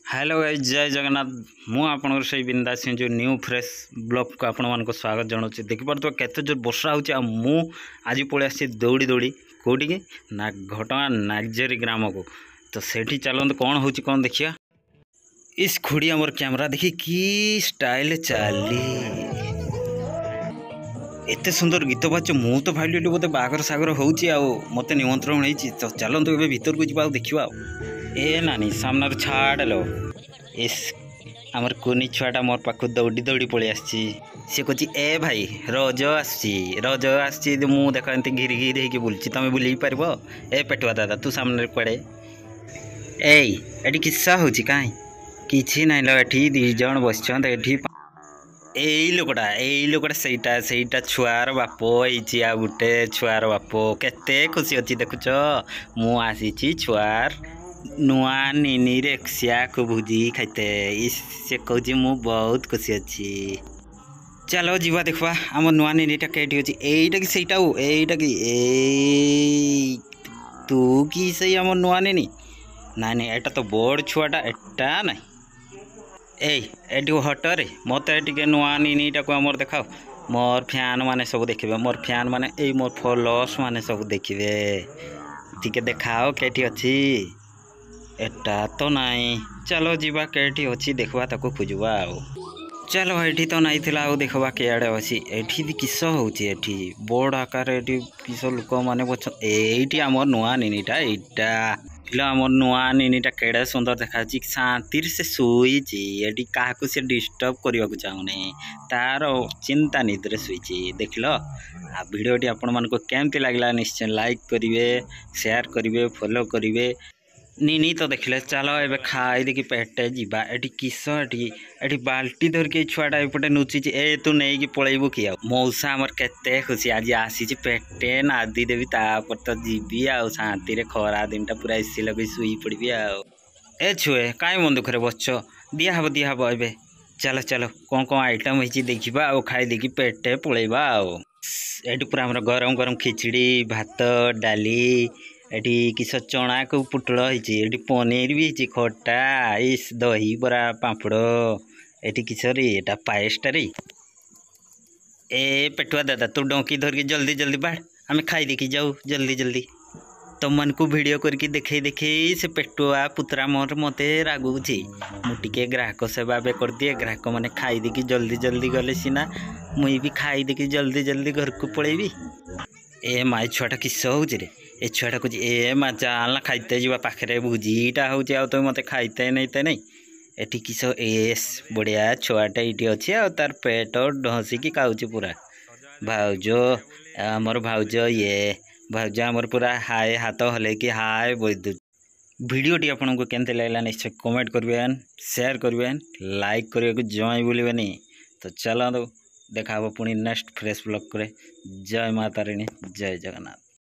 Hello guys, जय जगन्नाथ। मु आपनकर से बिंदास जो न्यू फ्रेश ब्लॉग को आपण मानको स्वागत जनाऊँ। देखिपे केते जोर वर्षा होची आ मु आज पळि आसी दौड़ी दौड़ी कोठी की ना घटगां नागजेरी ग्राम को। तो सेठी चलत कौन होची कौन देखिया। इस खुड़ी हमर कैमरा देखी की स्टाइल चाली एते सुंदर गीत बाच मु तो भाई बोते बागर सागर होची आ मते निमंत्रण होईची। तो चलत ए भीतर को जीवा देखिवा। ए नानी सामने छाड़ लो। इस आमर कुनी छुआटा मोर पाख दौड़ी दौड़ी पलि आसी। सी कह ए भाई रज आसी मु देख एमती घिरी घिरी होगी बुलची तुम बुल पार। ए पेटुआ दादा तू सामने कड़े एटी किस्सा हो कि ना लो ये दीज बस लोकटा सहीटा छुआर बाप होती आ गोटे छुआर बाप केते खुशी अच्छी देखुच। मु आसी छुआर नुआ निनी रेक्सिया को भुजी खाइते से कहूँ मु बहुत खुशी अच्छी। चलो जीवा देखवा आम नुआ निनीटा कईटी अच्छी एटा कि सहीटा एटा कि तू कि सही आम नुआ निनी ना नहीं एटा तो बड़ छुआटा एटा ना एटी हटरे मत नुआ निनीटा को आमर देखाओ। मोर फैन माने सब देखिए मोर फैन माने ए मोर फॉलोअर्स माने सब देखिए टिके देखाओ केटी अच्छी एटा तो नाई। चलो जीवा केटी अच्छी देखवा ताको खोजवा आओ। चलो एठी तो नाई थिला आओ देखवा के आड़े अच्छी एठी भी किस होची एठी बड़ आकार एठी किस लोक माने बच एठी हमर नुआ निनीटा एटा लो हमर नुआ निनीटा केड़े सुंदर देखाची शांति से सोईची एठी काहाकू से डिस्टर्ब करबा को चाहुनी तार चिंता निद्रे सोईची देखलो। आ वीडियोटी आपण मानको केमती लागला निश्चय लाइक करिवे शेयर करिवे फॉलो करिवे। निनी तो देखले चलो ए खाई देखी पेटे जीवा एटी किस एटी बाल्टी धरिके छुआटा एपटे नुची ए तू नहीं कि पलैबू कि मौसा आमर केते खुशी आज आसी पेटे नादी देवी तापर तो जीवी आउ शांति रे खरा दिनटा पूरा एसी लगे शुई पड़बी आउ। ए छुए कहीं मन दुखरे बस दिहब ए चलो चलो कौन कौन आइटम होती देखा आ खाई देखी पेटे पलैबा आउ। एटी पूरा हमर गरम गरम खिचड़ी भात डाली एटी किस चना को पुटल होती पनीर भी होती खटा इस दही बरा पापड़ एटी किस एटा पायसटा रे। ए पेटुआ दादा तू डोंकी धरिकी जल्दी जल्दी बाढ़ आम खाई देखी जाऊ जल्दी जल्दी। तुम मन को वीडियो करके देखे से पेटुआ पुतरा मोर मते रागुची मुझे ग्राहक सेवा कर दिए ग्राहक मैंने खाई देखी जल्दी जल्दी गले सीना मुई भी खाई देखी जल्दी जल्दी घर को पलैबी। ए माई छुआटा किस हो रे ए छुआटा कह ए माँ चलना खाइते जा पाखे भुजीटा हो तो मत खाइते नहीं एटी किस एस बढ़िया छुआटा ये अच्छी आ तार पेट ढसिकी खाऊँ पूरा। भाउज आमर भाउज ये भाउज आमर पूरा हाय हाथ हल कि हाय बोल। वीडियोटी आपको केमती लगला निश्चय कमेंट करें शेयर करें लाइक करने को जमाई भूलें। तो चलो देखा पुणी नेक्स्ट फ्रेश ब्लॉग करे। जय माता रानी जय जगन्नाथ।